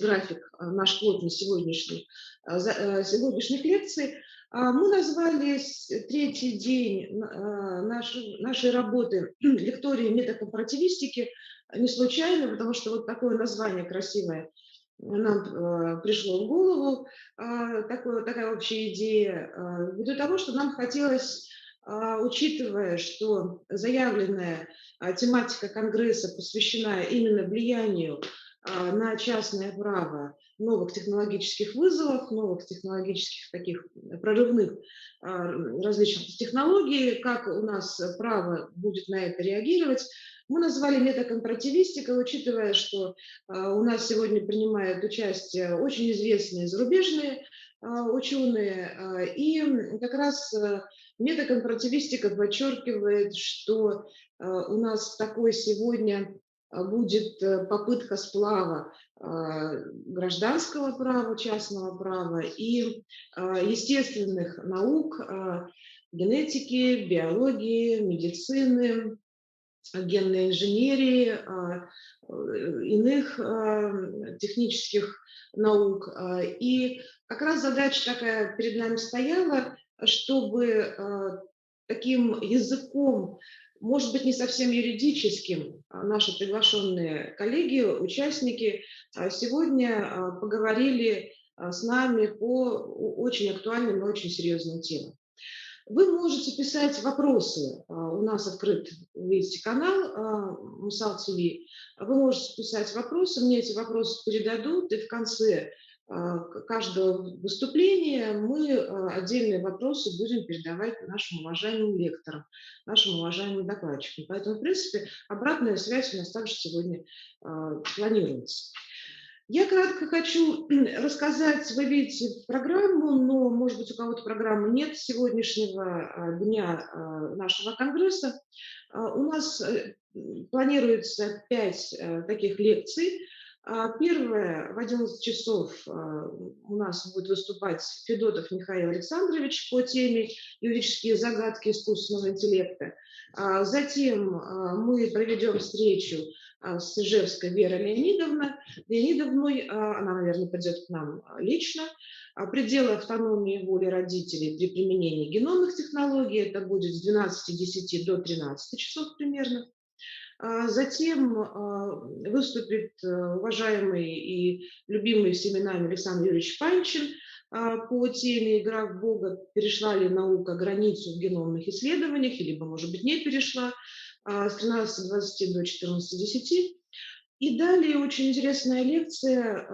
график наш плотный сегодняшних лекций. Мы назвали третий день нашей работы лектории метакомпаративистики не случайно, потому что вот такое название красивое нам пришло в голову, такая общая идея, ввиду того, что нам хотелось, учитывая, что заявленная тематика Конгресса посвящена именно влиянию на частное право новых технологических вызовов, новых технологических таких прорывных различных технологий, как у нас право будет на это реагировать. Мы назвали метакомпаративистикой, учитывая, что у нас сегодня принимают участие очень известные зарубежные ученые, и как раз метакомпаративистика подчеркивает, что у нас такой сегодня будет попытка сплава гражданского права, частного права и естественных наук, генетики, биологии, медицины, генной инженерии, иных технических наук. И как раз задача такая перед нами стояла, чтобы таким языком, может быть, не совсем юридическим, наши приглашенные коллеги, участники сегодня поговорили с нами по очень актуальным и очень серьезным темам. Вы можете писать вопросы. У нас открыт, видите, канал Мусал ТВ. Вы можете писать вопросы, мне эти вопросы передадут, и в конце каждого выступления мы отдельные вопросы будем передавать нашим уважаемым лекторам, нашим уважаемым докладчикам. Поэтому, в принципе, обратная связь у нас также сегодня планируется. Я кратко хочу рассказать, вы видите программу, но, может быть, у кого-то программы нет сегодняшнего дня нашего конгресса. У нас планируется 5 таких лекций. Первая в 11 часов у нас будет выступать Федотов Михаил Александрович по теме «Юридические загадки искусственного интеллекта». Затем мы проведем встречу с Ижевской Верой Леонидовной, она, наверное, придет к нам лично. Пределы автономии воли родителей при применении геномных технологий, это будет с 12:10 до 13 часов примерно. Затем выступит уважаемый и любимый всеми нами Александр Юрьевич Панчин по теме «Игра в Бога. Перешла ли наука границу в геномных исследованиях, либо, может быть, не перешла», с 13:20 до 14:10. И далее очень интересная лекция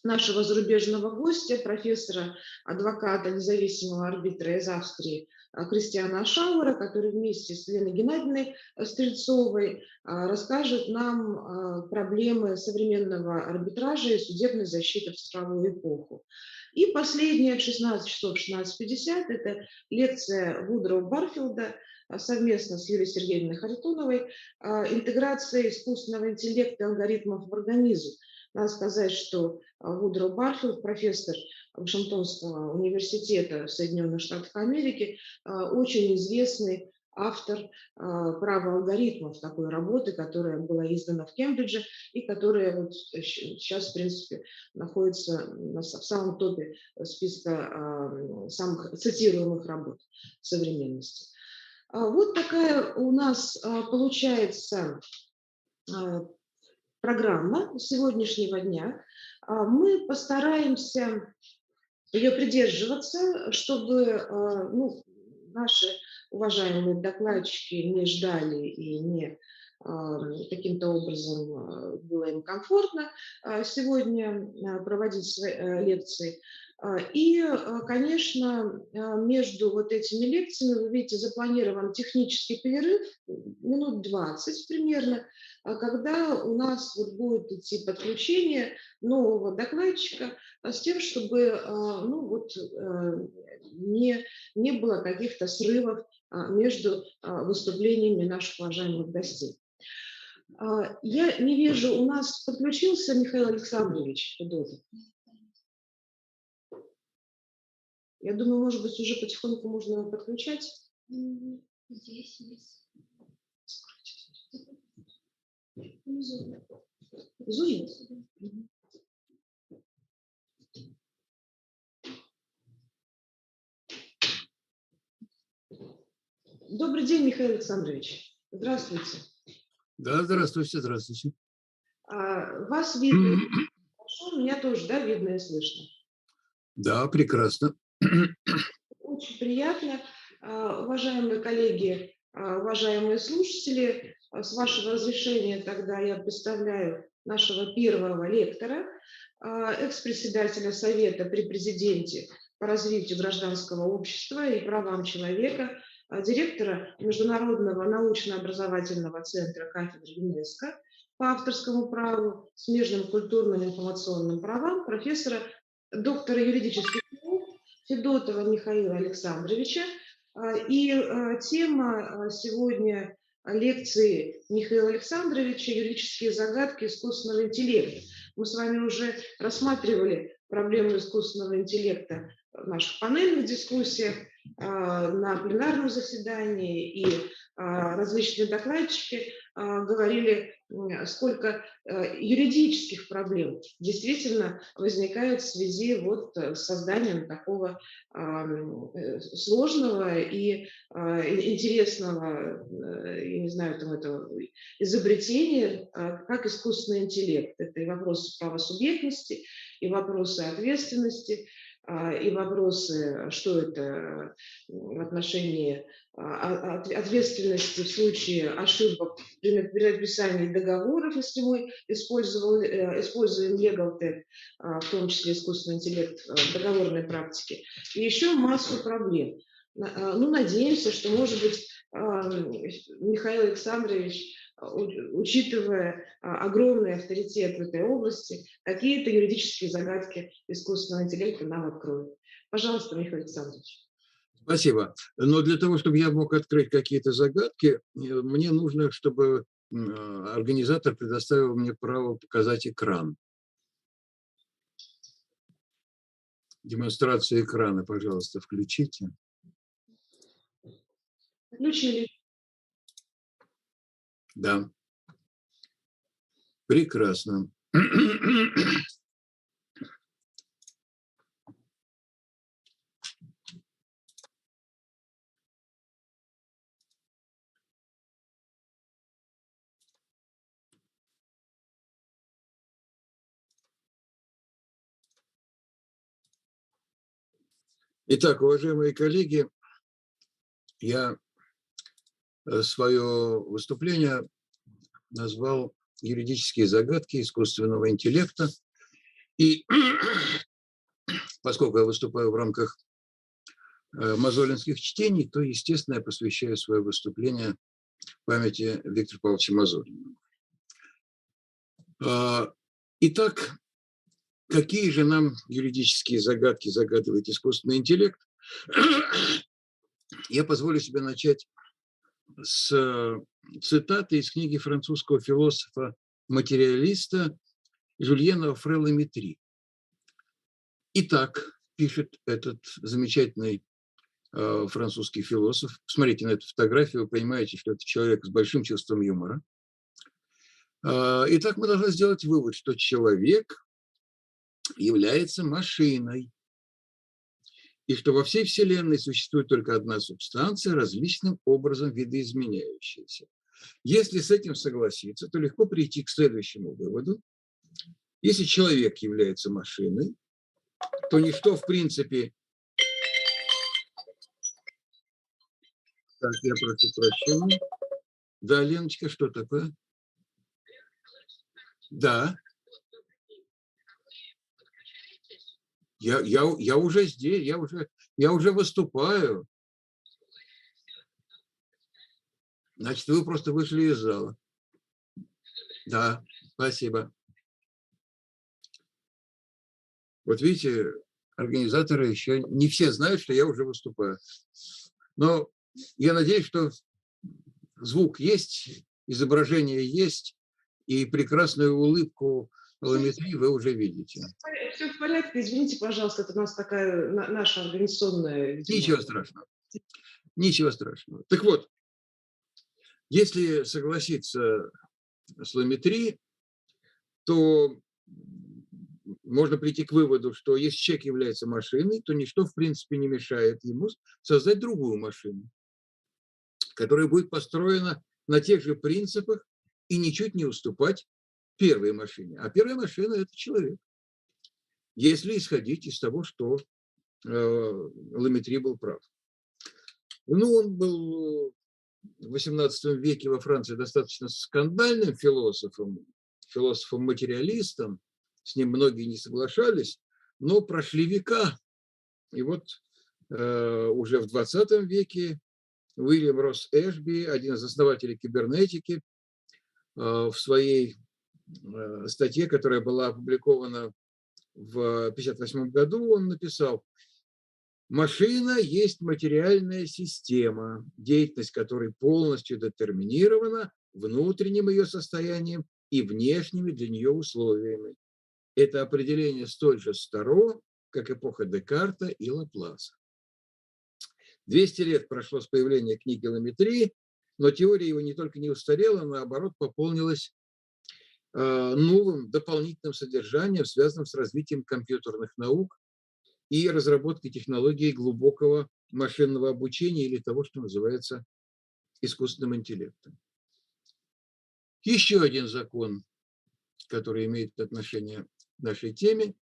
нашего зарубежного гостя, профессора, адвоката, независимого арбитра из Австрии Кристиана Шауэра, который вместе с Леной Геннадьевной Стрельцовой расскажет нам проблемы современного арбитража и судебной защиты в цифровую эпоху. И последняя в 16 часов 16:50 – это лекция Вудроу Барфилда совместно с Юлией Сергеевной Харитоновой «Интеграция искусственного интеллекта и алгоритмов в организм». Надо сказать, что Вудроу Барфилд, профессор Вашингтонского университета Соединенных Штатов Америки, очень известный автор права алгоритмов, такой работы, которая была издана в Кембридже и которая вот сейчас, в принципе, находится в самом топе списка самых цитируемых работ современности. Вот такая у нас получается программа сегодняшнего дня. Мы постараемся ее придерживаться, чтобы наши уважаемые докладчики не ждали и не каким-то образом было им комфортно сегодня проводить свои лекции. И, конечно, между вот этими лекциями, вы видите, запланирован технический перерыв, минут 20 примерно, когда у нас вот будет идти подключение нового докладчика с тем, чтобы не было каких-то срывов между выступлениями наших уважаемых гостей. Я не вижу, у нас подключился Михаил Александрович Федотов. Я думаю, может быть, уже потихоньку можно подключать. Здесь есть. Зуин? Добрый день, Михаил Александрович. Здравствуйте. Да, здравствуйте, здравствуйте. Вас видно и хорошо, меня тоже, да, видно и слышно. Да, прекрасно. Очень приятно. Уважаемые коллеги, уважаемые слушатели, с вашего разрешения тогда я представляю нашего первого лектора, экс-председателя Совета при президенте по развитию гражданского общества и правам человека, директора Международного научно-образовательного центра кафедры ЮНЕСКО по авторскому праву, смежным культурным и информационным правам, профессора, доктора юридических наук Федотова Михаила Александровича. И тема сегодня лекции Михаила Александровича «Юридические загадки искусственного интеллекта». Мы с вами уже рассматривали проблему искусственного интеллекта в наших панельных дискуссиях, на пленарном заседании, и различные докладчики говорили, сколько юридических проблем действительно возникает в связи вот с созданием такого сложного и интересного, я не знаю, там, этого изобретения, как искусственный интеллект. Это и вопросы правосубъектности, и вопросы ответственности, и вопросы, что это в отношении ответственности в случае ошибок при написании договоров, если мы используем legal tech, в том числе искусственный интеллект в договорной практике, и еще массу проблем. Ну, надеемся, что, может быть, Михаил Александрович, учитывая огромный авторитет в этой области, какие-то юридические загадки искусственного интеллекта нам откроет. Пожалуйста, Михаил Александрович. Спасибо. Но для того, чтобы я мог открыть какие-то загадки, мне нужно, чтобы организатор предоставил мне право показать экран. Демонстрацию экрана, пожалуйста, включите. Включили. Да. Прекрасно. Итак, уважаемые коллеги, я свое выступление назвал «Юридические загадки искусственного интеллекта». И поскольку я выступаю в рамках мозолинских чтений, то, естественно, я посвящаю свое выступление памяти Виктора Павловича Мозолина. Итак, какие же нам юридические загадки загадывает искусственный интеллект? Я позволю себе начать с цитаты из книги французского философа-материалиста Жюльена Фрелла-Метри. Итак, пишет этот замечательный французский философ, посмотрите на эту фотографию, вы понимаете, что это человек с большим чувством юмора. Итак, мы должны сделать вывод, что человек является машиной, и что во всей Вселенной существует только одна субстанция, различным образом видоизменяющаяся. Если с этим согласиться, то легко прийти к следующему выводу. Если человек является машиной, то ничто, в принципе... Так, я прошу прощения. Да, Леночка, что такое? Да. Я уже здесь, я уже выступаю. Значит, вы просто вышли из зала. Да, спасибо. Вот видите, организаторы еще не все знают, что я уже выступаю. Но я надеюсь, что звук есть, изображение есть, и прекрасную улыбку Ламетри вы уже видите. Все в порядке, извините, пожалуйста, это у нас такая наша организационная... Ничего страшного. Ничего страшного. Так вот, если согласиться с Ламетри, то можно прийти к выводу, что если человек является машиной, то ничто, в принципе, не мешает ему создать другую машину. которая будет построена на тех же принципах и ничуть не уступать первой машине. А первая машина – это человек. Если исходить из того, что Ламетри был прав. Ну, он был в XVIII веке во Франции достаточно скандальным философом-материалистом, с ним многие не соглашались, но прошли века. И вот уже в XX веке Уильям Росс Эшби, один из основателей кибернетики, в своей статье, которая была опубликована в 1958 году, он написал: машина есть материальная система, деятельность которой полностью детерминирована внутренним ее состоянием и внешними для нее условиями. Это определение столь же старо, как эпоха Декарта и Лапласа. 200 лет прошло с появления книги Ламетри, но теория его не только не устарела, но наоборот пополнилась новым дополнительным содержанием, связанным с развитием компьютерных наук и разработкой технологий глубокого машинного обучения или того, что называется искусственным интеллектом. Еще один закон, который имеет отношение к нашей теме,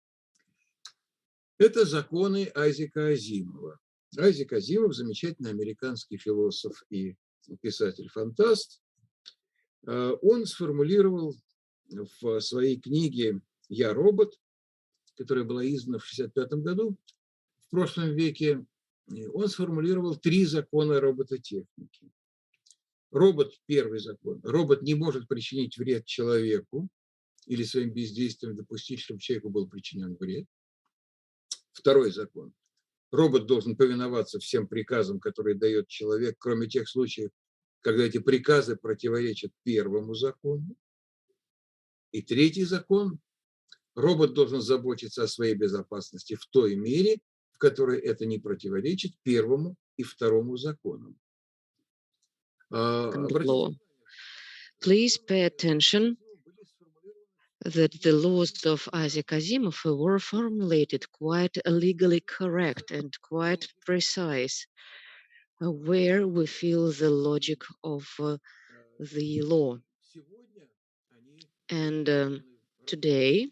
это законы Айзека Азимова. Айзек Азимов – замечательный американский философ и писатель-фантаст. Он сформулировал в своей книге «Я робот», которая была издана в 1965 году, в прошлом веке, он сформулировал 3 закона робототехники. Робот, первый закон, робот не может причинить вред человеку или своим бездействием допустить, чтобы человеку был причинен вред. Второй закон. Робот должен повиноваться всем приказам, которые дает человек, кроме тех случаев, когда эти приказы противоречат первому закону. И третий закон. Робот должен заботиться о своей безопасности в той мере, в которой это не противоречит первому и второму законам. Law. Please pay attention that the laws of Isaac Asimov were formulated quite legally correct and quite precise, where we feel the logic of the law. And today,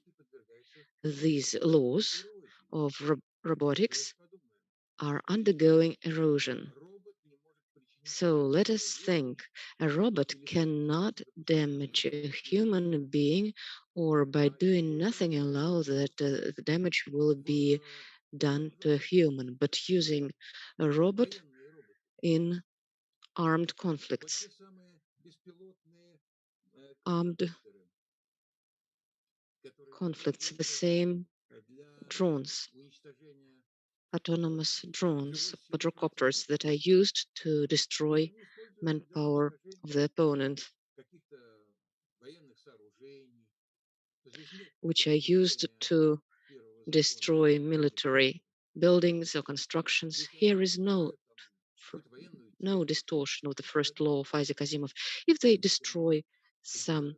these laws of robotics are undergoing erosion. So let us think, a robot cannot damage a human being, or by doing nothing allow that the damage will be done to a human, but using a robot in armed conflicts. Armed conflicts, the same drones, autonomous drones, quadrocopters that are used to destroy manpower of the opponent, which are used to destroy military buildings or constructions. Here is no distortion of the first law of Isaac Asimov. If they destroy some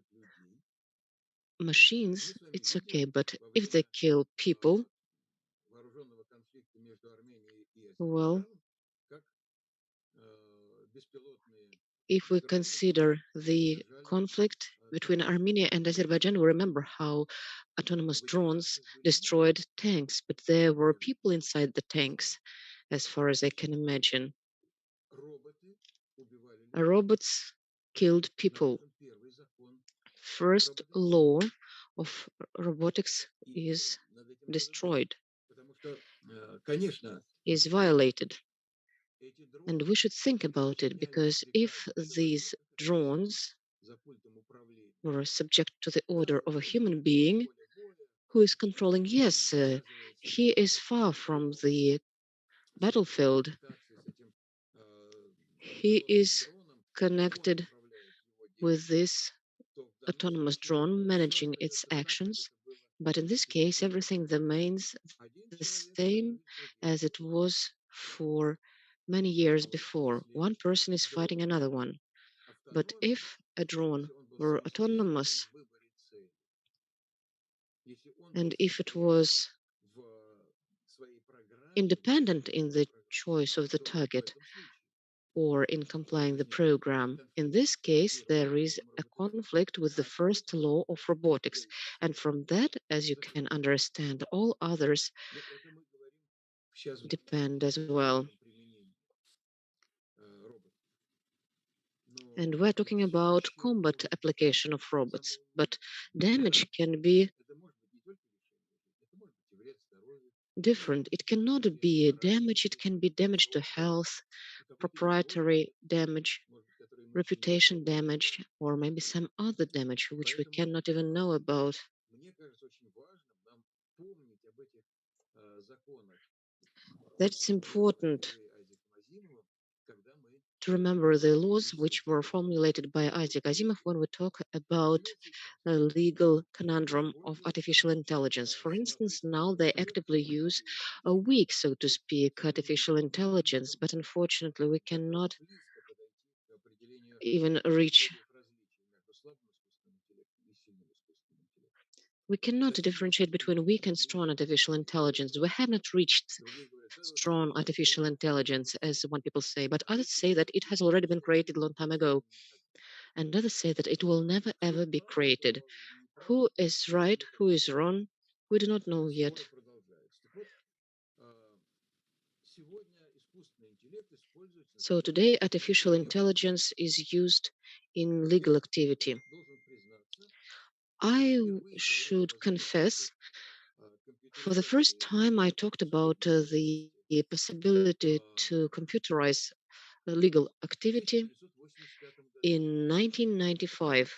machines, it's okay, but if they kill people, well, if we consider the conflict between Armenia and Azerbaijan, we remember how autonomous drones destroyed tanks, but there were people inside the tanks, as far as I can imagine. Robots killed people. First law of robotics is destroyed, is violated. And we should think about it, because if these drones were subject to the order of a human being who is controlling, yes, he is far from the battlefield. He is connected with this autonomous drone, managing its actions. But in this case, everything remains the same as it was for many years before. One person is fighting another one. But if a drone were autonomous, and if it was independent in the choice of the target, or in complying the program. In this case, there is a conflict with the first law of robotics, and from that, as you can understand, all others depend as well. And we're talking about combat application of robots, but damage can be different. It cannot be damage, it can be damage to health, proprietary damage, reputation damage, or maybe some other damage which we cannot even know about. That's important to remember the laws which were formulated by Isaac Asimov when we talk about a legal conundrum of artificial intelligence. For instance, now they actively use a weak, so to speak, artificial intelligence, but unfortunately we cannot even reach, we cannot differentiate between weak and strong artificial intelligence. We have not reached strong artificial intelligence, as one people say, but others say that it has already been created a long time ago, and others say that it will never ever be created. Who is right, who is wrong, we do not know yet. So today, artificial intelligence is used in legal activity. I should confess, for the first time, I talked about the possibility to computerize legal activity in 1995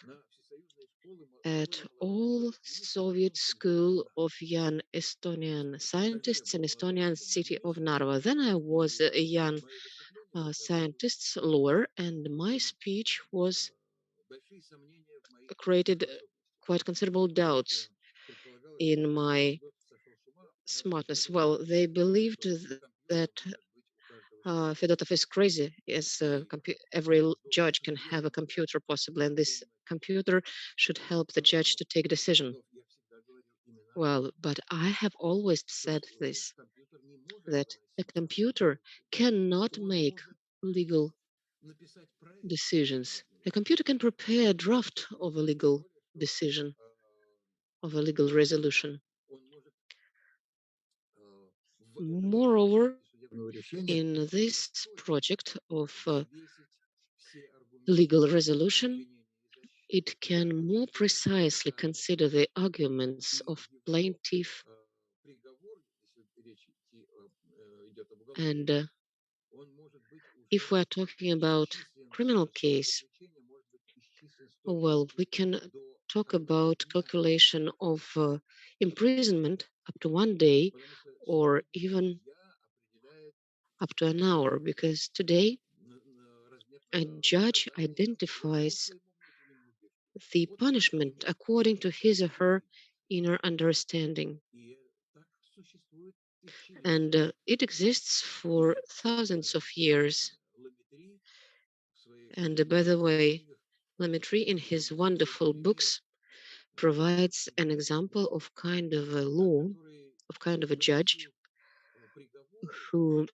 at all Soviet School of Young Estonian Scientists in Estonian city of Narva. Then I was a young scientist's lawyer, and my speech was created quite considerable doubts in my smartness. Well, they believed that Fedotov is crazy, as every judge can have a computer possibly, and this computer should help the judge to take decision. Well, but I have always said this, that a computer cannot make legal decisions. A computer can prepare a draft of a legal decision, of a legal resolution. Moreover, in this project of legal resolution, it can more precisely consider the arguments of plaintiff and if we're talking about criminal case, well, we can talk about calculation of imprisonment up to 1 day or even up to an hour, because today a judge identifies the punishment according to his or her inner understanding. And it exists for thousands of years. And by the way, Lemaitre, in his wonderful books, provides an example of kind of a law, of kind of a judge who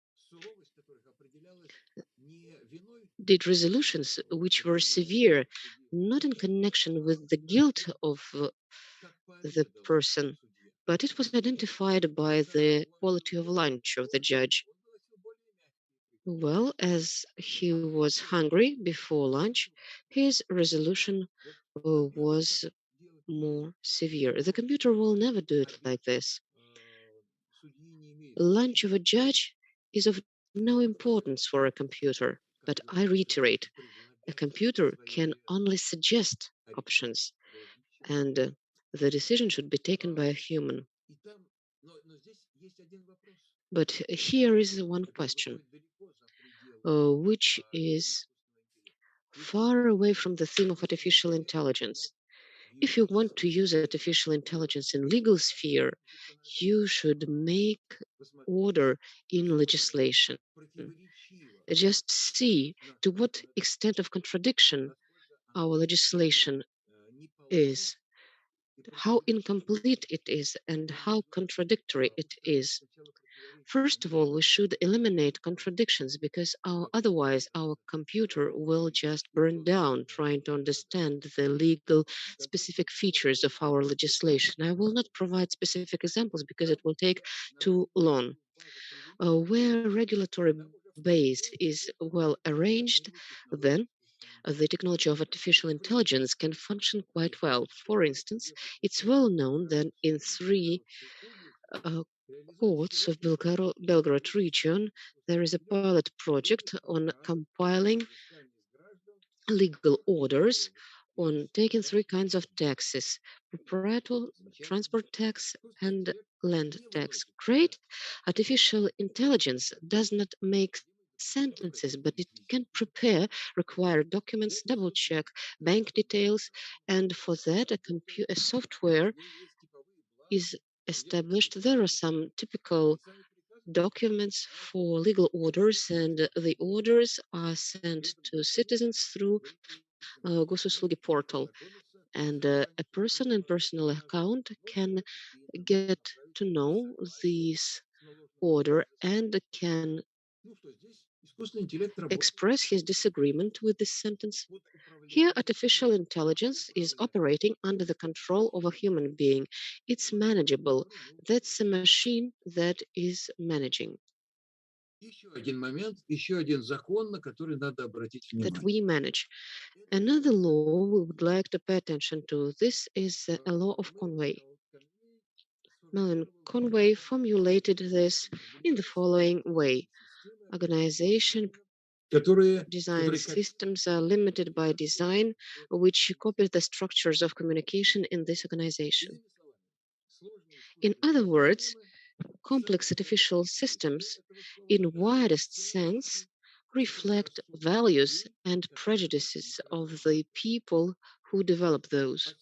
did resolutions which were severe, not in connection with the guilt of the person, but it was identified by the quality of lunch of the judge. Well, as he was hungry before lunch, his resolution was more severe. The computer will never do it like this. Lunch of a judge is of no importance for a computer, but I reiterate, a computer can only suggest options, and the decision should be taken by a human. But here is one question, which is far away from the theme of artificial intelligence. If you want to use artificial intelligence in legal sphere, you should make order in legislation. Just see to what extent of contradiction our legislation is. how incomplete it is and how contradictory it is. First of all, we should eliminate contradictions because otherwise our computer will just burn down trying to understand the legal specific features of our legislation. I will not provide specific examples because it will take too long. Where regulatory base is well arranged, then the technology of artificial intelligence can function quite well. For instance, it's well known that in three uh, courts of Belgrade region, there is a pilot project on compiling legal orders on taking three kinds of taxes: proprietor, transport tax, and land tax. Great artificial intelligence does not make sentences, but it can prepare required documents, double check bank details, and for that a software is established. There are some typical documents for legal orders, and the orders are sent to citizens through Gosuslugi portal. And a person in personal account can get to know this order and can express his disagreement with this sentence. Here, artificial intelligence is operating under the control of a human being. It's manageable. That's a machine that is managing. That we manage. Another law we would like to pay attention to. This is a law of Conway. Melvin Conway formulated this in the following way. Organization design systems are limited by design, which copies the structures of communication in this organization. In other words, complex artificial systems, in widest sense, reflect values and prejudices of the people who develop those.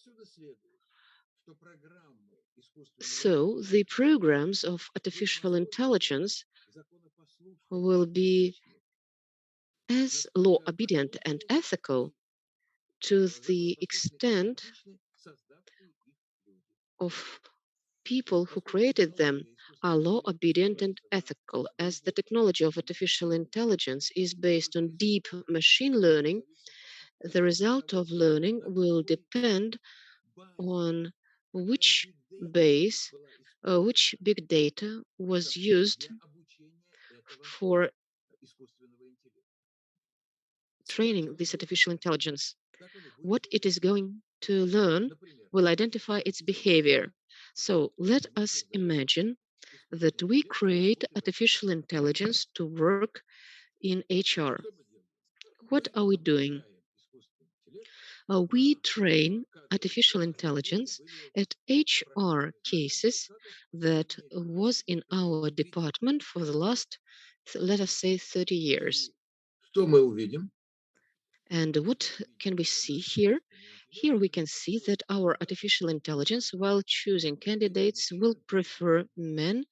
So, the programs of artificial intelligence will be as law obedient and ethical to the extent of people who created them are law obedient and ethical. As the technology of artificial intelligence is based on deep machine learning, the result of learning will depend on which base, which big data was used for training this artificial intelligence. What it is going to learn will identify its behavior. So let us imagine that we create artificial intelligence to work in HR. What are we doing? We train artificial intelligence at HR cases that was in our department for the last, let us say, 30 years. And what can we see here? Here we can see that our artificial intelligence, while choosing candidates, will prefer men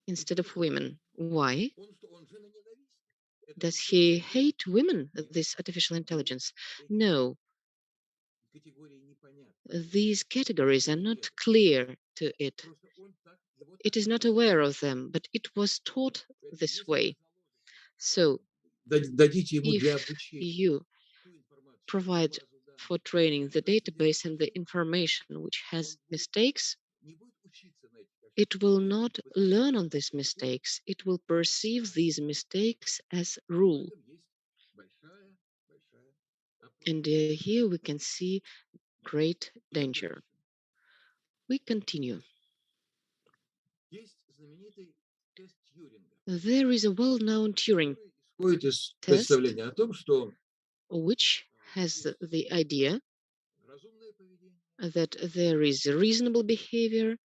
instead of women. Why? Does he hate women, this artificial intelligence? No. These categories are not clear to it. It is not aware of them, but it was taught this way. So, if you provide for training the database and the information which has mistakes, it will not learn on these mistakes. It will perceive these mistakes as rule. And here we can see great danger. We continue. There is a well-known Turing test which has the idea that there is reasonable behavior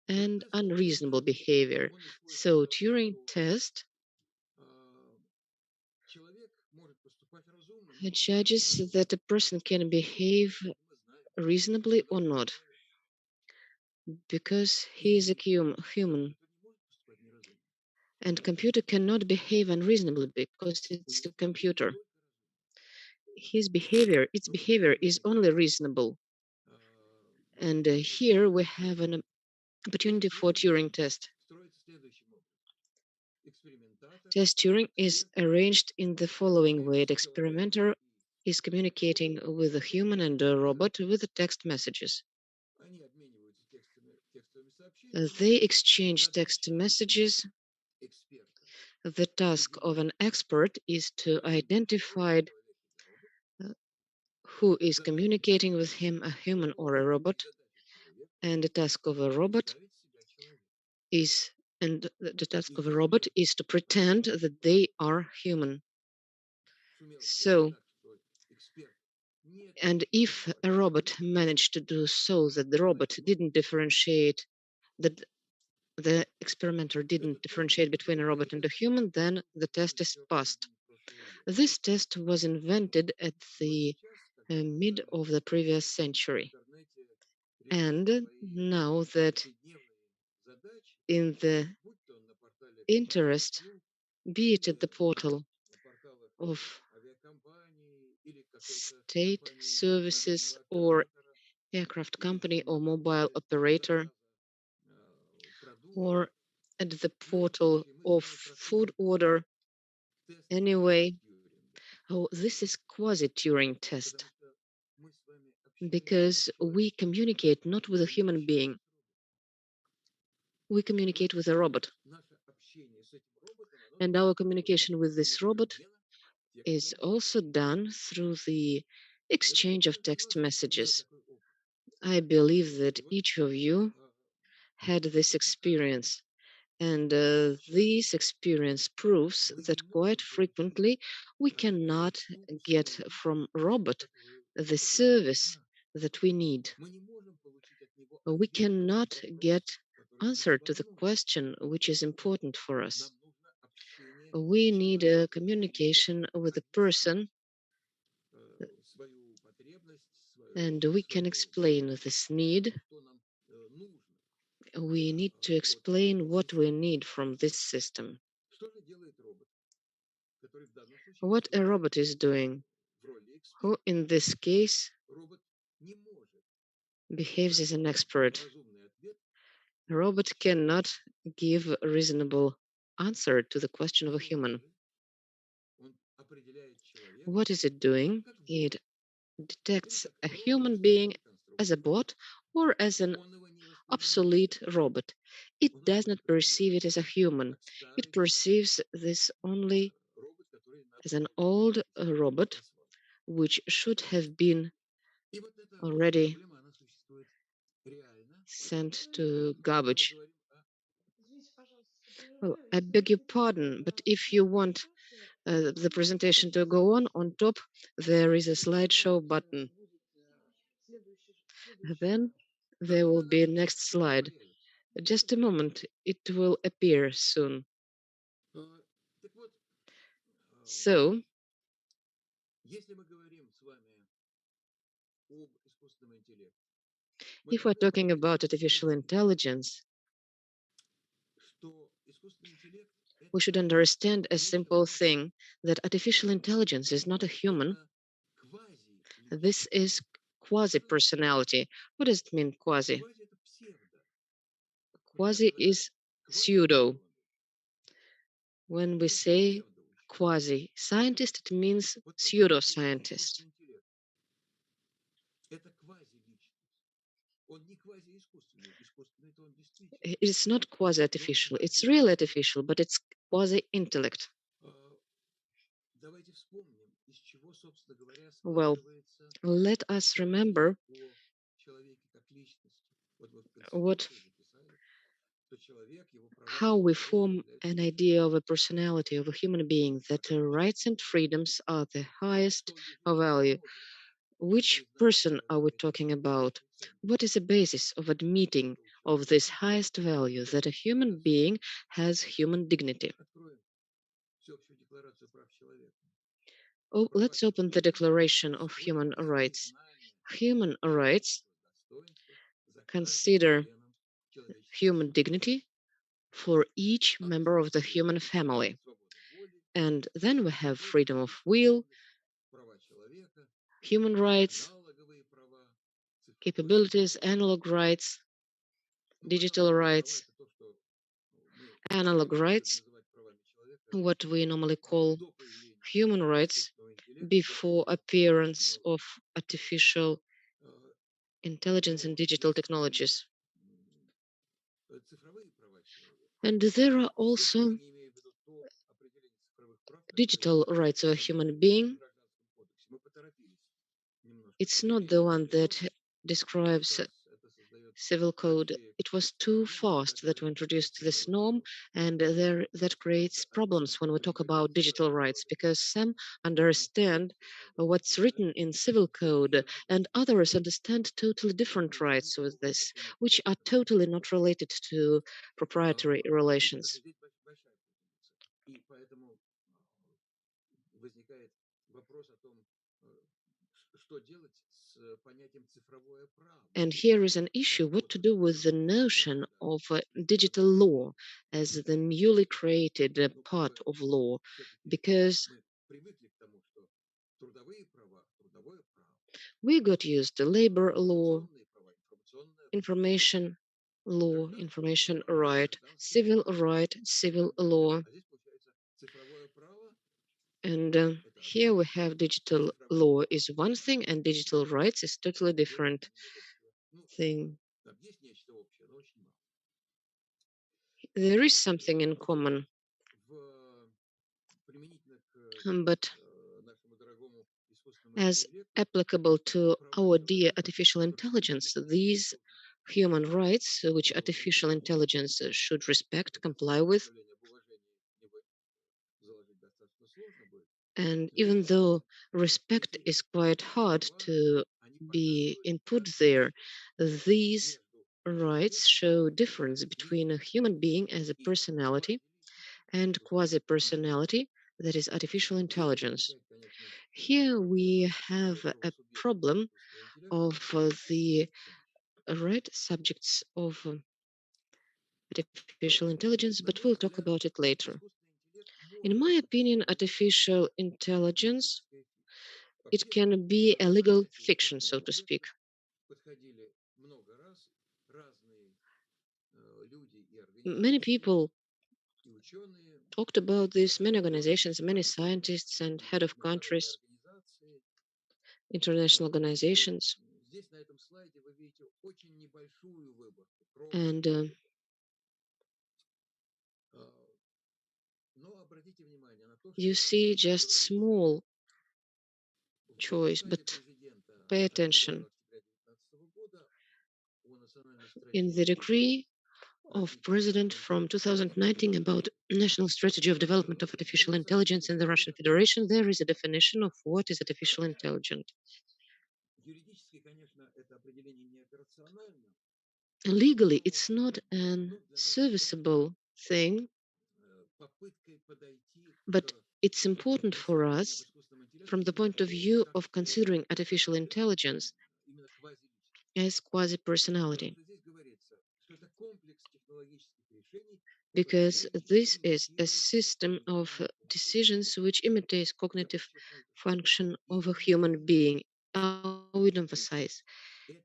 and unreasonable behavior. So Turing test judges that a person can behave reasonably or not because he is a human, and computer cannot behave unreasonably because it's a computer. Its behavior is only reasonable. And here we have an opportunity for Turing test. Test Turing is arranged in the following way. The experimenter is communicating with a human and a robot with text messages. They exchange text messages. The task of an expert is to identify who is communicating with him, a human or a robot, and the task of a robot is to pretend that they are human. So, and if a robot managed to do so that the robot didn't differentiate, that the experimenter didn't differentiate between a robot and a human, then the test is passed. This test was invented at the mid of the previous century. And now that in the interest, be it at the portal of state services or aircraft company or mobile operator, or at the portal of food order, anyway, this is quasi-Turing test, because we communicate not with a human being, we communicate with a robot. And our communication with this robot is also done through the exchange of text messages. I believe that each of you had this experience, and this experience proves that quite frequently we cannot get from robot the service that we need. We cannot get answer to the question which is important for us. We need a communication with a person, and we can explain this need. We need to explain what we need from this system. What a robot is doing, who in this case behaves as an expert. A robot cannot give a reasonable answer to the question of a human. What is it doing? It detects a human being as a bot or as an obsolete robot. It does not perceive it as a human. It perceives this only as an old robot, which should have been already sent to garbage. Well, I beg your pardon, but if you want the presentation to go on top, there is a slideshow button. Then there will be a next slide. Just a moment, it will appear soon. So, if we're talking about artificial intelligence, we should understand a simple thing, that artificial intelligence is not a human. This is quasi-personality. What does it mean, quasi? Quasi is pseudo. When we say quasi-scientist, it means pseudo-scientist. It's not quasi-artificial, it's real artificial, but it's quasi-intellect. Well, let us remember how we form an idea of a personality of a human being, that rights and freedoms are the highest value. Which person are we talking about? What is the basis of admitting of this highest value, that a human being has human dignity? Oh, let's open the Declaration of Human Rights. Human rights consider human dignity for each member of the human family. And then we have freedom of will, human rights, capabilities, analog rights, digital rights. Analog rights, what we normally call human rights, before appearance of artificial intelligence and digital technologies. And there are also digital rights of a human being. It's not the one that describes civil code. It was too fast that we introduced this norm, and that creates problems when we talk about digital rights, because some understand what's written in civil code and others understand totally different rights with this, which are totally not related to proprietary relations. And here is an issue: what to do with the notion of digital law as the newly created part of law, because we got used to labor law, information law, information right, civil law. And here we have digital law is one thing and digital rights is totally different thing. There is something in common, but as applicable to our dear artificial intelligence, these human rights, which artificial intelligence should respect, comply with, and even though respect is quite hard to be input there, these rights show difference between a human being as a personality and quasi-personality, that is artificial intelligence. Here we have a problem of the right subjects of artificial intelligence, but we'll talk about it later. In my opinion, artificial intelligence, it can be a legal fiction, so to speak. Many people talked about this, many organizations, many scientists and head of countries, international organizations. And you see just small choice, but pay attention. In the decree of President from 2019 about National Strategy of Development of Artificial Intelligence in the Russian Federation, there is a definition of what is artificial intelligence. Legally, it's not an serviceable thing, but it's important for us from the point of view of considering artificial intelligence as quasi-personality, because this is a system of decisions which imitates cognitive function of a human being. I would emphasize,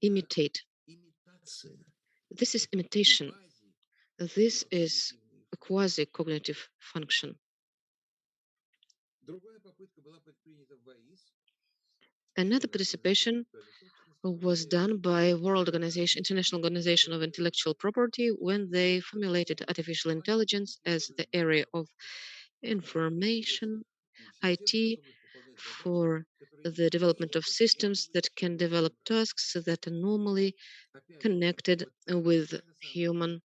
imitate. This is imitation. This is a quasi-cognitive function. Another participation was done by World Organization, International Organization of Intellectual Property, when they formulated artificial intelligence as the area of information, IT, for the development of systems that can develop tasks that are normally connected with human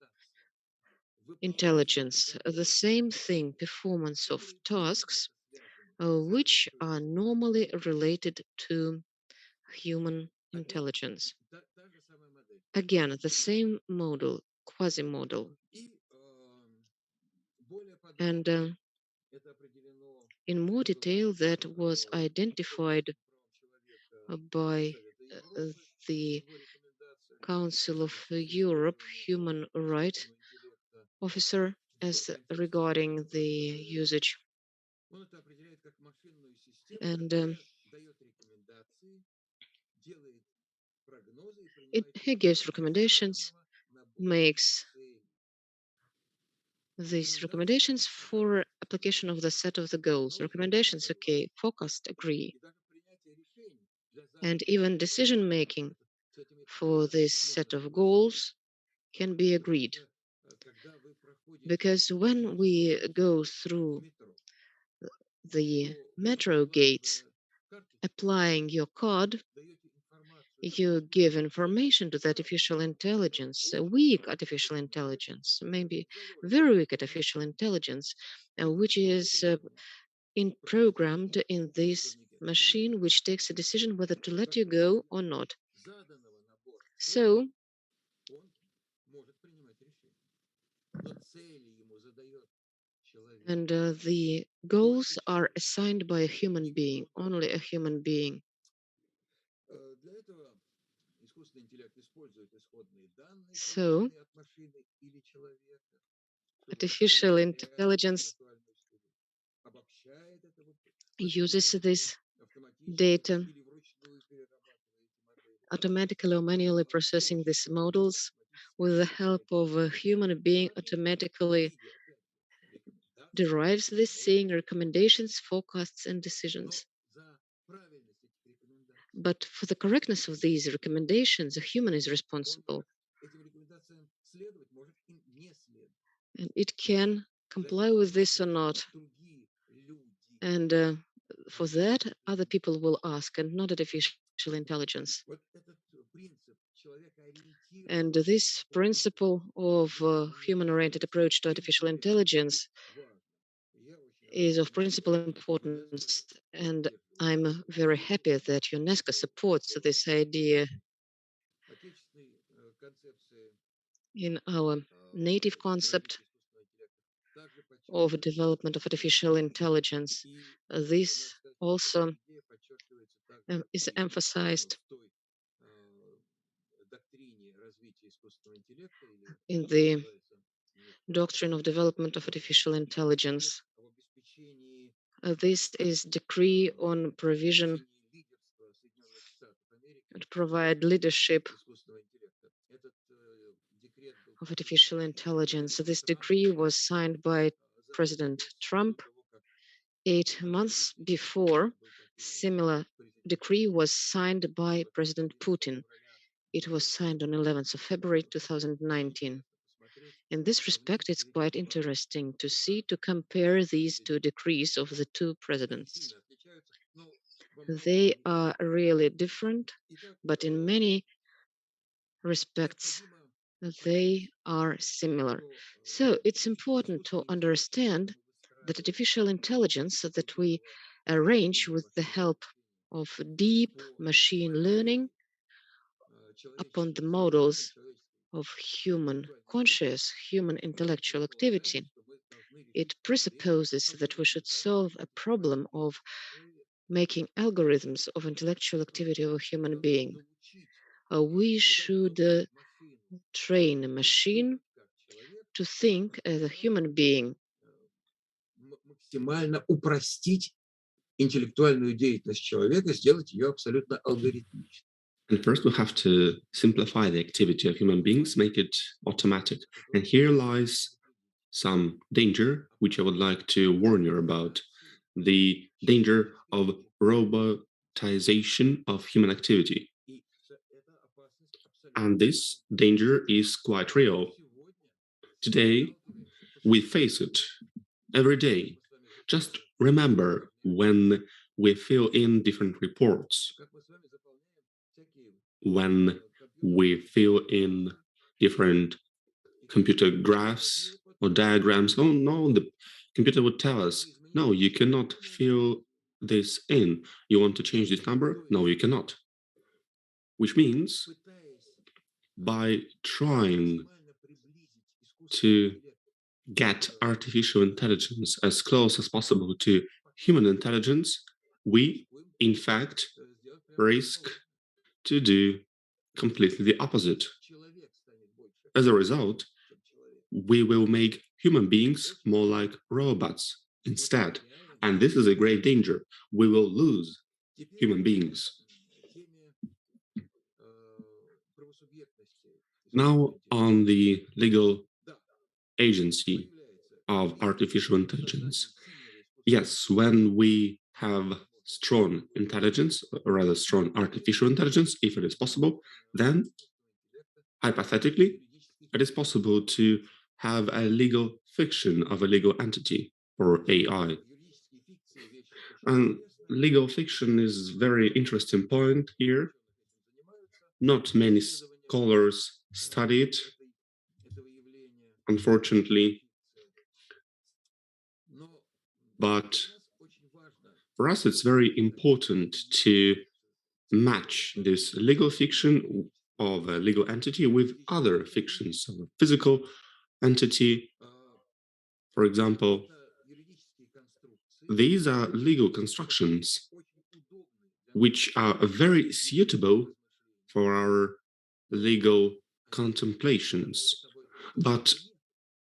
intelligence. The same thing, performance of tasks which are normally related to human intelligence. Again, the same model, quasi-model. And in more detail, that was identified by the Council of Europe Human Rights Officer as regarding the usage. And He gives recommendations, makes these recommendations for application of the set of the goals. Recommendations, okay, focused, agree. And even decision making for this set of goals can be agreed. Because when we go through the metro gates, applying your code, you give information to the artificial intelligence, a weak artificial intelligence, maybe very weak artificial intelligence, which is programmed in this machine, which takes a decision whether to let you go or not. So, and the goals are assigned by a human being, only a human being. So, artificial intelligence uses this data, automatically or manually processing these models with the help of a human being, automatically derives this, seeing recommendations, forecasts, and decisions. But for the correctness of these recommendations, a human is responsible. And it can comply with this or not. And for that, other people will ask, and not artificial intelligence. And this principle of human-oriented approach to artificial intelligence is of principal importance. And I'm very happy that UNESCO supports this idea in our native concept of development of artificial intelligence. This also is emphasized in the doctrine of development of artificial intelligence. This is decree on provision to provide leadership of artificial intelligence. This decree was signed by President Trump 8 months before. Similar decree was signed by President Putin. It was signed on 11th of February 2019. In this respect, it's quite interesting to compare these two decrees of the two presidents. They are really different, but in many respects, they are similar. So it's important to understand that artificial intelligence that we arrange with the help of deep machine learning upon the models of human conscious, human intellectual activity. It presupposes that we should solve a problem of making algorithms of intellectual activity of a human being. We should train a machine to think as a human being. Максимально упростить интеллектуальную деятельность человека, сделать ее абсолютно алгоритмичной. And first, we have to simplify the activity of human beings, make it automatic. And here lies some danger, which I would like to warn you about. The danger of robotization of human activity. And this danger is quite real. Today, we face it every day. Just remember when we fill in different reports, when we fill in different computer graphs or diagrams. Oh no, the computer would tell us, no, you cannot fill this in. You want to change this number? No, you cannot. Which means by trying to get artificial intelligence as close as possible to human intelligence, we, in fact, risk to do completely the opposite. As a result, we will make human beings more like robots instead. And this is a great danger. We will lose human beings. Now, on the legal agency of artificial intelligence. Yes, when we have strong intelligence, or rather strong artificial intelligence, if it is possible, then hypothetically, it is possible to have a legal fiction of a legal entity or AI. And legal fiction is a very interesting point here. Not many scholars study it, unfortunately, but for us it's very important to match this legal fiction of a legal entity with other fictions of a physical entity. For example, these are legal constructions which are very suitable for our legal contemplations, but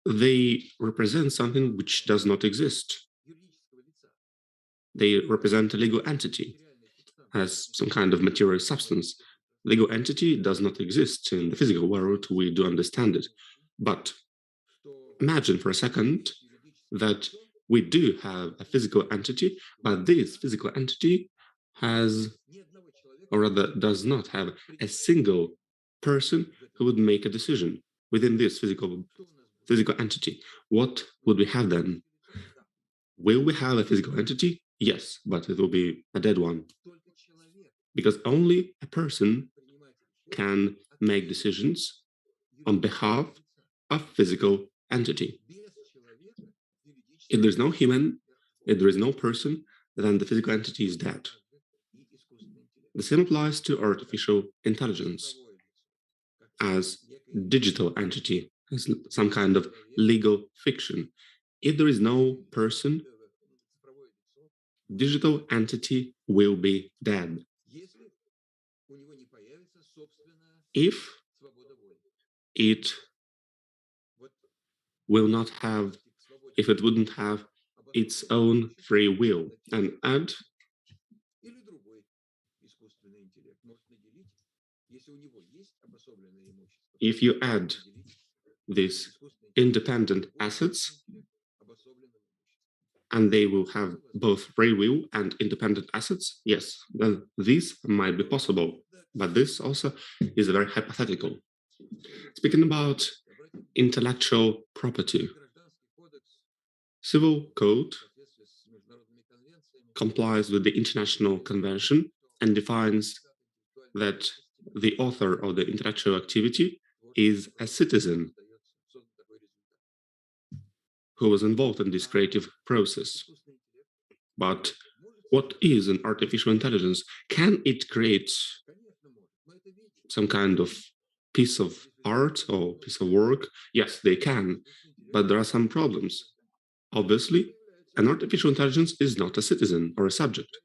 they represent something which does not exist. They represent a legal entity as some kind of material substance. Legal entity does not exist in the physical world, we do understand it. But imagine for a second that we do have a physical entity, but this physical entity has, or rather does not have, a single person who would make a decision within this physical entity. What would we have then? Will we have a physical entity? Yes, but it will be a dead one. Because only a person can make decisions on behalf of physical entity. If there's no human, if there is no person, then the physical entity is dead. The same applies to artificial intelligence as digital entity, as some kind of legal fiction. If there is no person, digital entity will be dead. If it will not have, if it wouldn't have its own free will, and if you add these independent assets, and they will have both free will and independent assets, yes, then this might be possible. But this also is very hypothetical. Speaking about intellectual property, civil code complies with the international convention and defines that the author of the intellectual activity is a citizen who was involved in this creative process. But what is an artificial intelligence? Can it create some kind of piece of art or piece of work? Yes, they can, but there are some problems. Obviously, an artificial intelligence is not a citizen or a subject,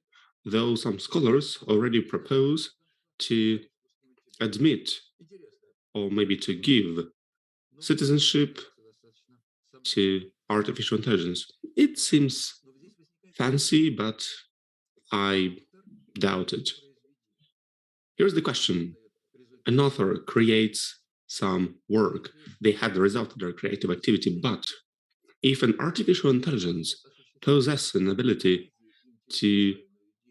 though some scholars already propose to admit or maybe to give citizenship to artificial intelligence. It seems fancy, but I doubt it. Here's the question. An author creates some work. They have the result of their creative activity, but if an artificial intelligence possesses an ability to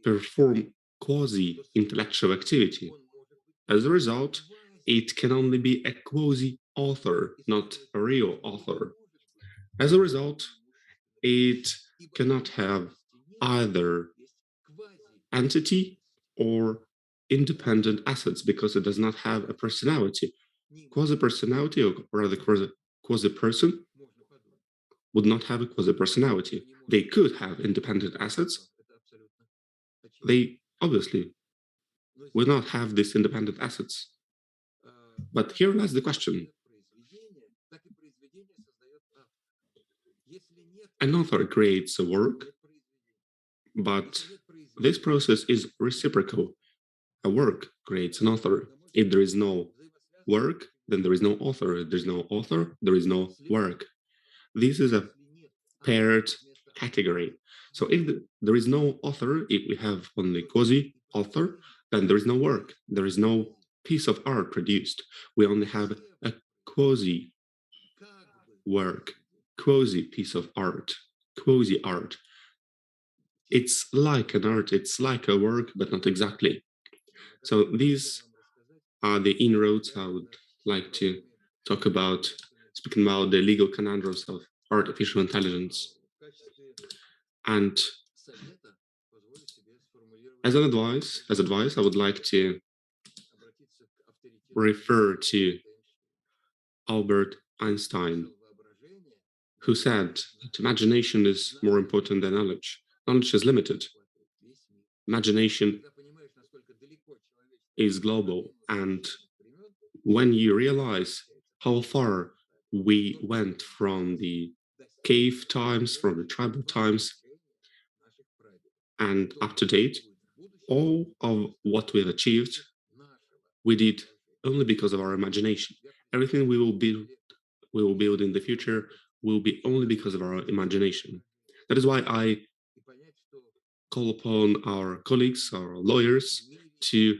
perform quasi-intellectual activity, as a result, it can only be a quasi-author, not a real author. As a result, it cannot have either entity or independent assets because it does not have a personality. Quasi-personality, or rather quasi-person, would not have a quasi-personality. They could have independent assets. They obviously will not have these independent assets. But here lies the question. An author creates a work, but this process is reciprocal. A work creates an author. If there is no work, then there is no author. If there's no author, there is no work. This is a paired category. So if there is no author, if we have only quasi-author, then there is no work. There is no piece of art produced. We only have a quasi work, quasi piece of art, quasi art. It's like an art, it's like a work, but not exactly. So these are the inroads I would like to talk about, speaking about the legal conundrums of artificial intelligence. And as advice, I would like to refer to Albert Einstein, who said that imagination is more important than knowledge. Knowledge is limited. Imagination is global. And when you realize how far we went from the cave times, from the tribal times, and up to date, all of what we've achieved, we did only because of our imagination. Everything we will build in the future will be only because of our imagination. That is why I call upon our colleagues, our lawyers, to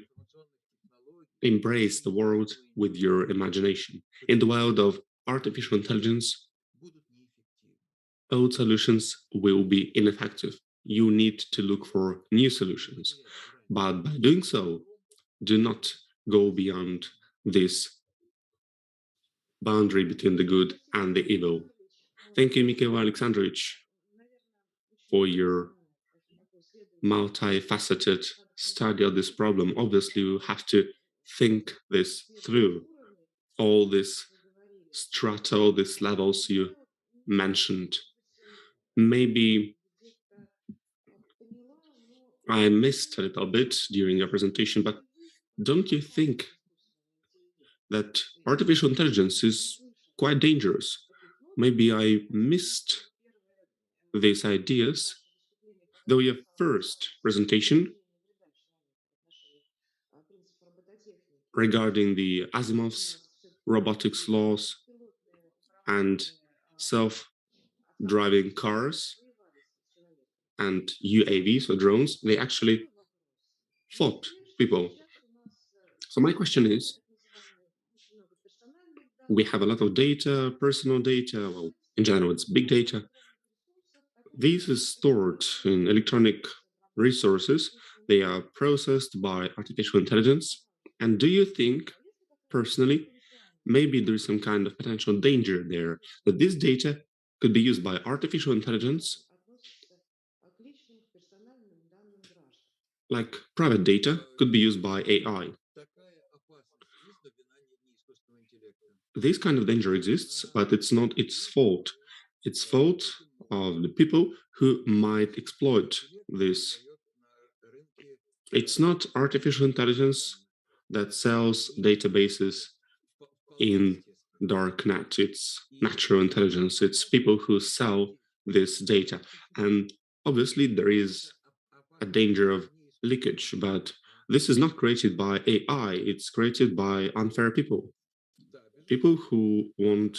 embrace the world with your imagination. In the world of artificial intelligence, old solutions will be ineffective. You need to look for new solutions. But by doing so, do not go beyond this boundary between the good and the evil. Thank you, Mikhail Alexandrovich, for your multifaceted study of this problem. Obviously, you have to think this through, all these strata, all these levels you mentioned. Maybe I missed a little bit during your presentation, but don't you think that artificial intelligence is quite dangerous? Maybe I missed these ideas, though your first presentation regarding the Asimov's robotics laws and self-driving cars and UAVs or drones, they actually fought people. So my question is, we have a lot of data, personal data, well, in general, it's big data. This is stored in electronic resources. They are processed by artificial intelligence. And do you think, personally, maybe there's some kind of potential danger there, that this data could be used by artificial intelligence, like private data could be used by AI? This kind of danger exists, but it's not its fault. It's fault of the people who might exploit this. It's not artificial intelligence that sells databases in darknet. It's natural intelligence. It's people who sell this data. And obviously there is a danger of leakage, but this is not created by AI. It's created by unfair people. People who want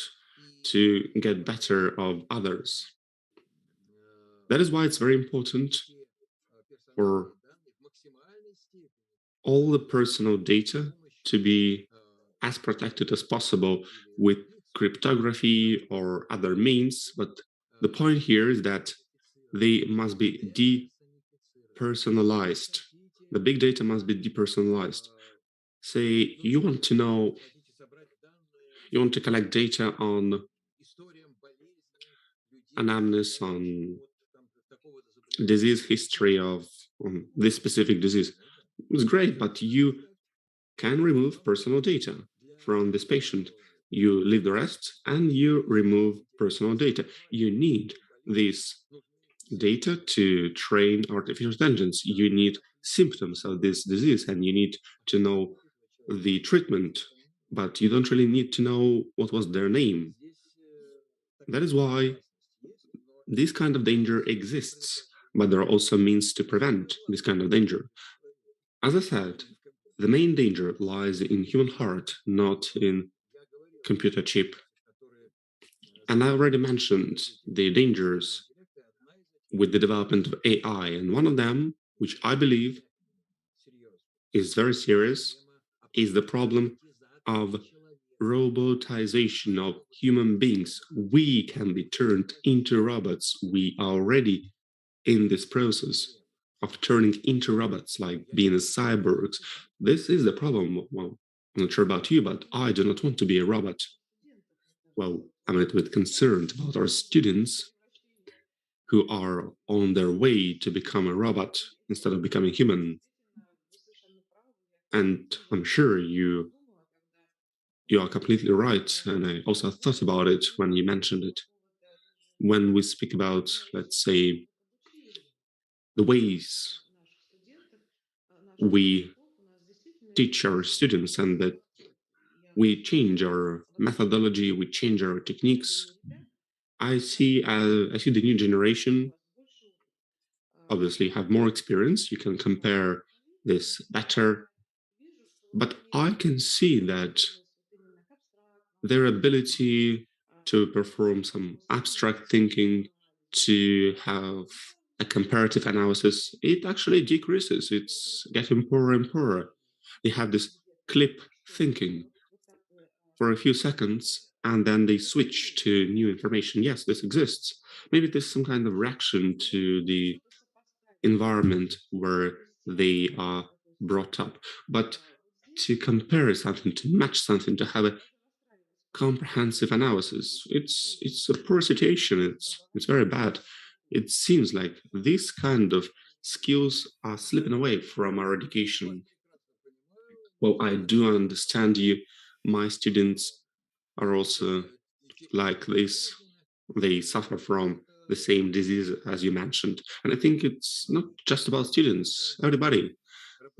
to get better of others. That is why it's very important for all the personal data to be as protected as possible with cryptography or other means. But the point here is that they must be depersonalized. The big data must be depersonalized. Say you want to collect data on anamnesis, on disease history of this specific disease. It's great, but you can remove personal data from this patient. You leave the rest and you remove personal data. You need this data to train artificial intelligence. You need symptoms of this disease and you need to know the treatment, but you don't really need to know what was their name. That is why this kind of danger exists, but there are also means to prevent this kind of danger. As I said, the main danger lies in human heart, not in computer chip. And I already mentioned the dangers with the development of AI, and one of them, which I believe is very serious, is the problem of robotization of human beings. We can be turned into robots. We are already in this process of turning into robots, like being cyborgs. This is the problem. Well, I'm not sure about you, but I do not want to be a robot. Well, I'm a little bit concerned about our students who are on their way to become a robot instead of becoming human. And I'm sure you are completely right, and I also thought about it when you mentioned it. When we speak about, let's say, the ways we teach our students and that we change our methodology, we change our techniques, I see the new generation obviously have more experience. You can compare this better, but I can see that their ability to perform some abstract thinking, to have a comparative analysis, it actually decreases. It's getting poorer and poorer. They have this clip thinking for a few seconds and then they switch to new information. Yes, this exists. Maybe there's some kind of reaction to the environment where they are brought up. But to compare something, to match something, to have a comprehensive analysis, it's a poor situation. It's very bad. It seems like these kind of skills are slipping away from our education. Well, I do understand you. My students are also like this. They suffer from the same disease as you mentioned. And I think it's not just about students, everybody,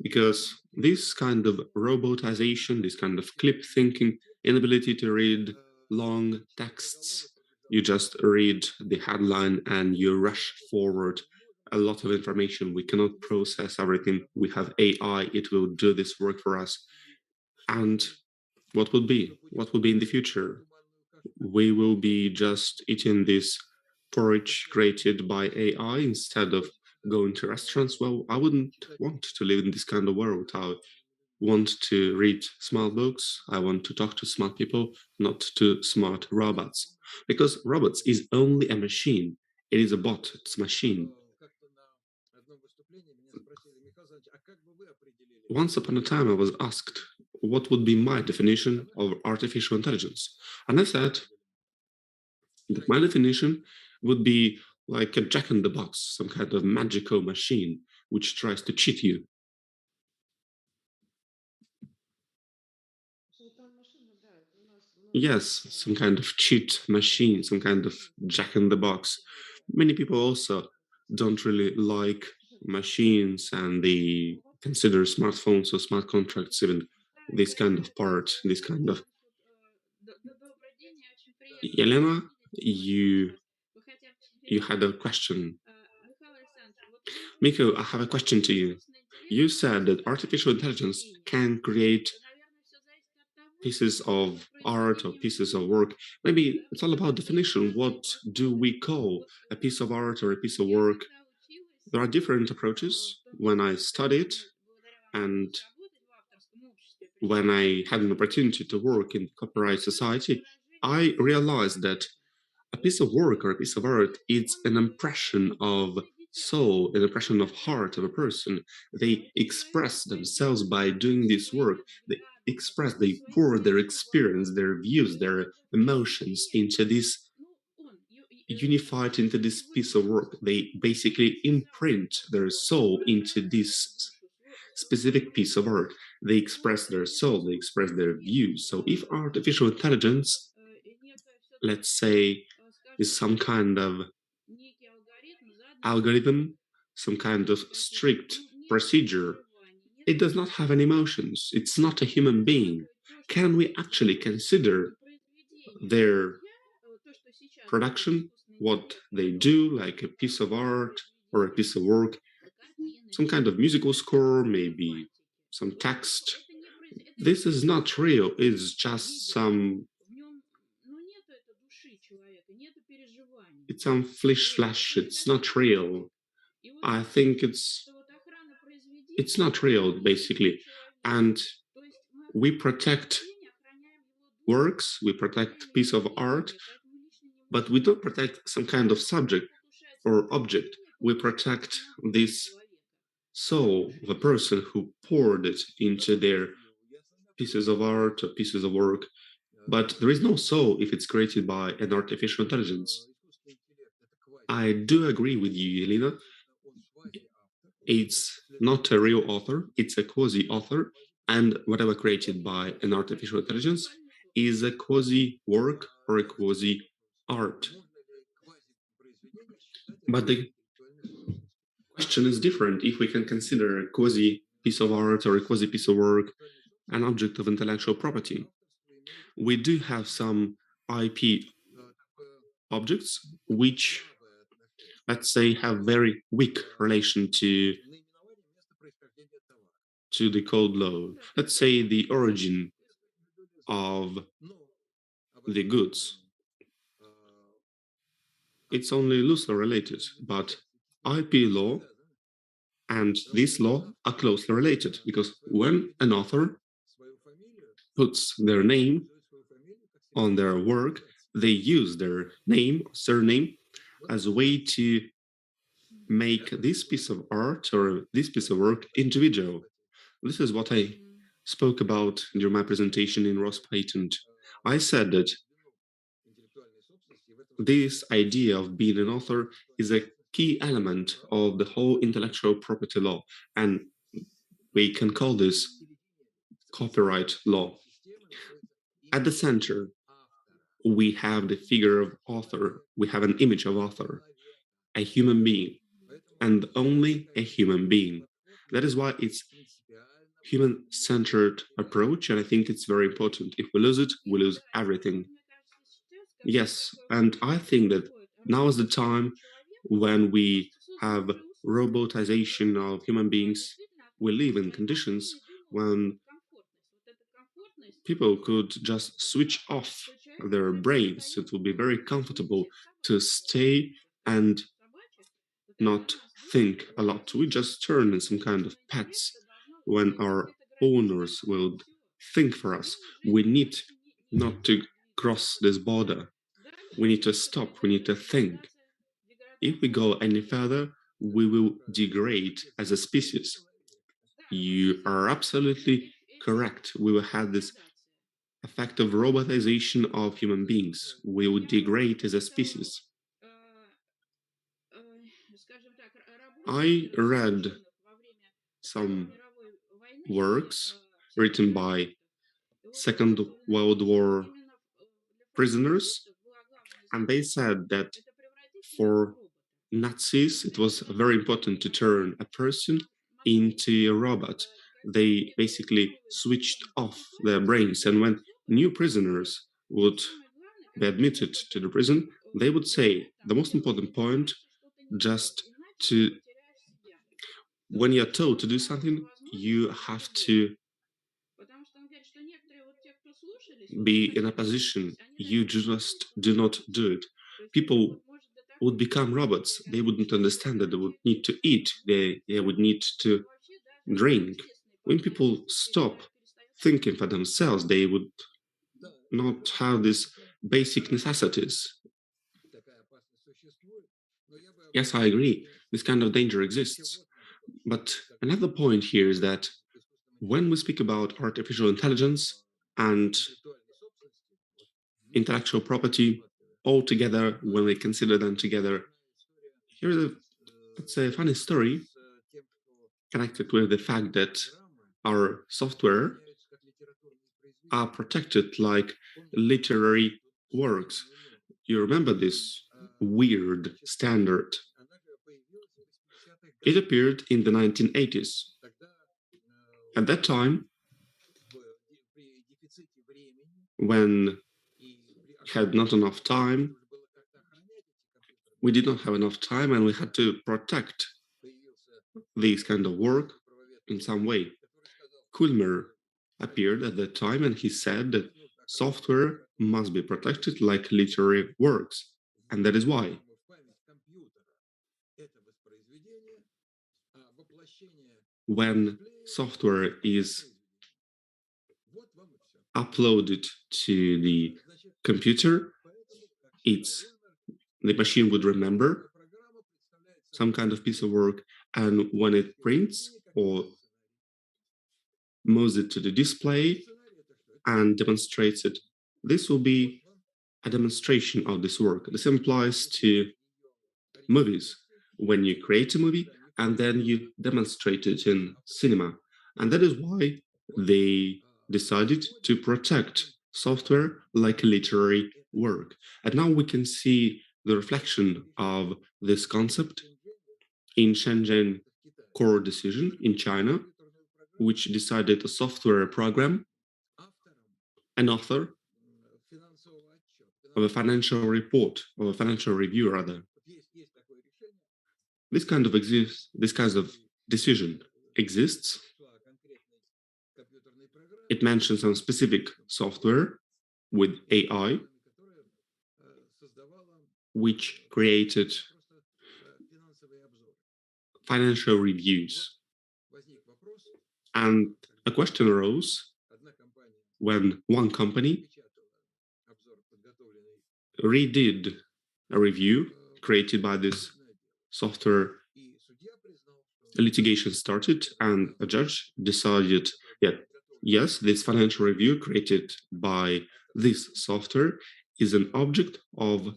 because this kind of robotization, this kind of clip thinking, inability to read long texts, you just read the headline and you rush forward a lot of information. We cannot process everything. We have AI, it will do this work for us. And what will be? What will be in the future? We will be just eating this porridge created by AI instead of going to restaurants. Well, I wouldn't want to live in this kind of world. I want to read smart books. I want to talk to smart people, not to smart robots. Because robots is only a machine. It is a bot, it's a machine. Once upon a time, I was asked what would be my definition of artificial intelligence. And I said that my definition would be like a jack in the box, some kind of magical machine which tries to cheat you. Yes, some kind of cheat machine, some kind of jack in the box. Many people also don't really like machines and they consider smartphones or smart contracts even this kind of part, this kind of. Elena, you had a question. Mikhail, I have a question to you. You said that artificial intelligence can create pieces of art or pieces of work. Maybe it's all about definition. What do we call a piece of art or a piece of work? There are different approaches. When I studied and when I had an opportunity to work in copyright society, I realized that a piece of work or a piece of art is an impression of soul, an impression of heart of a person. They express themselves by doing this work. They pour their experience, their views, their emotions into this unified into this piece of work. They basically imprint their soul into this specific piece of art. They express their soul, they express their views. So if artificial intelligence, let's say, is some kind of algorithm, some kind of strict procedure, it does not have any emotions. It's not a human being. Can we actually consider their production, what they do, like a piece of art or a piece of work, some kind of musical score, maybe some text? This is not real. It's just it's some flash. It's not real. I think it's not real, basically. And We protect works, we protect piece of art, but we don't protect some kind of subject or object. We protect this soul of a person who poured it into their pieces of art or pieces of work. But there is no soul if it's created by an artificial intelligence. I do agree with you, Elena. It's not a real author, it's a quasi-author, and whatever created by an artificial intelligence is a quasi-work or a quasi-art. But the question is different if we can consider a quasi piece of art or a quasi piece of work an object of intellectual property. We do have some IP objects which, let's say, have very weak relation to the code law. Let's say the origin of the goods. It's only loosely related, but IP law and this law are closely related, because when an author puts their name on their work, they use their name, surname, as a way to make this piece of art or this piece of work individual. This is what I spoke about during my presentation in Ross Patent. I said that this idea of being an author is a key element of the whole intellectual property law, and we can call this copyright law. At the center, we have the figure of author, we have an image of author, a human being, and only a human being. That is why it's human-centered approach, and I think it's very important. If we lose it, we lose everything. Yes, and I think that now is the time when we have robotization of human beings. We live in conditions when people could just switch off their brains. It will be very comfortable to stay and not think a lot. We just turn in some kind of pets when our owners will think for us. We need not to cross this border. We need to stop. We need to think. If we go any further, we will degrade as a species. You are absolutely correct. We will have this effect of robotization of human beings. We will degrade as a species. I read some works written by Second World War prisoners, and they said that for Nazis it was very important to turn a person into a robot. They basically switched off their brains, and when new prisoners would be admitted to the prison, they would say the most important point, just to, when you're told to do something, you have to be in a position, you just do not do it. People would become robots. They wouldn't understand that they would need to eat, they would need to drink. When people stop thinking for themselves, they would not have these basic necessities. Yes, I agree. This kind of danger exists. But another point here is that when we speak about artificial intelligence and intellectual property all together, when we consider them together, here's a, let's say, a funny story connected with the fact that our software are protected like literary works. You remember this weird standard? It appeared in the 1980s. At that time, when had not enough time, we did not have enough time, and we had to protect this kind of work in some way. Kulmer appeared at that time, and he said that software must be protected like literary works, and that is why. When software is upload it to the computer, the machine would remember some kind of piece of work, and when it prints or moves it to the display and demonstrates it, this will be a demonstration of this work. This applies to movies. When you create a movie and then you demonstrate it in cinema. And that is why they decided to protect software like literary work. And now we can see the reflection of this concept in Shenzhen core decision in China, which decided a software program, an author of a financial report, or a financial review rather. This kind of decision exists. It mentions some specific software with AI, which created financial reviews. And a question arose when one company redid a review created by this software. A litigation started, and a judge decided that yes, this financial review created by this software is an object of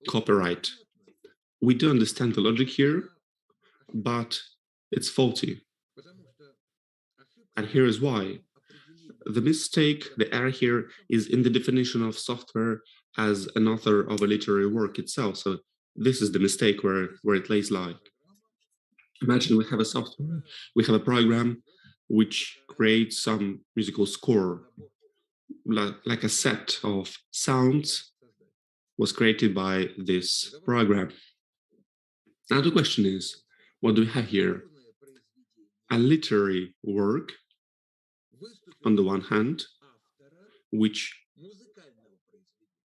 copyright. We do understand the logic here, but it's faulty. And here is why. The mistake, the error here is in the definition of software as an author of a literary work itself. So this is the mistake where it lays lie. Imagine we have a software, we have a program which creates some musical score, like a set of sounds was created by this program. Now the question is, what do we have here? A literary work, on the one hand, which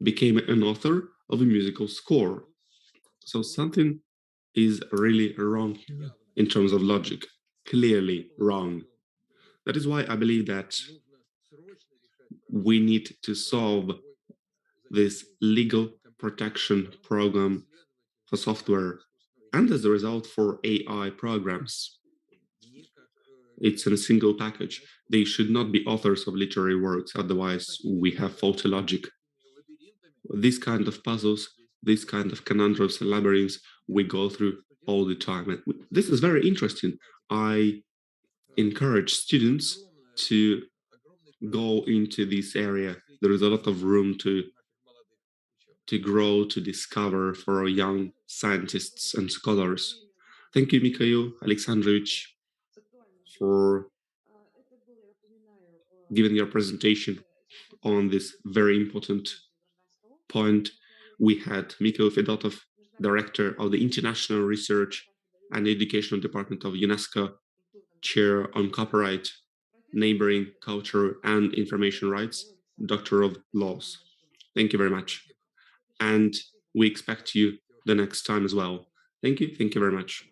became an author of a musical score. So something is really wrong here in terms of logic, clearly wrong. That is why I believe that we need to solve this legal protection program for software and as a result for AI programs. It's in a single package. They should not be authors of literary works, otherwise we have faulty logic. This kind of puzzles, this kind of conundrums and labyrinths we go through all the time. And this is very interesting. I encourage students to go into this area. There is a lot of room to grow, to discover for young scientists and scholars. Thank you, Mikhail Alexandrovich, for giving your presentation on this very important point. We had Mikhail Fedotov, Director of the International Research and Educational Department of UNESCO, Chair on Copyright, Neighboring, Culture and Information Rights, Doctor of Laws. Thank you very much. And we expect you the next time as well. Thank you very much.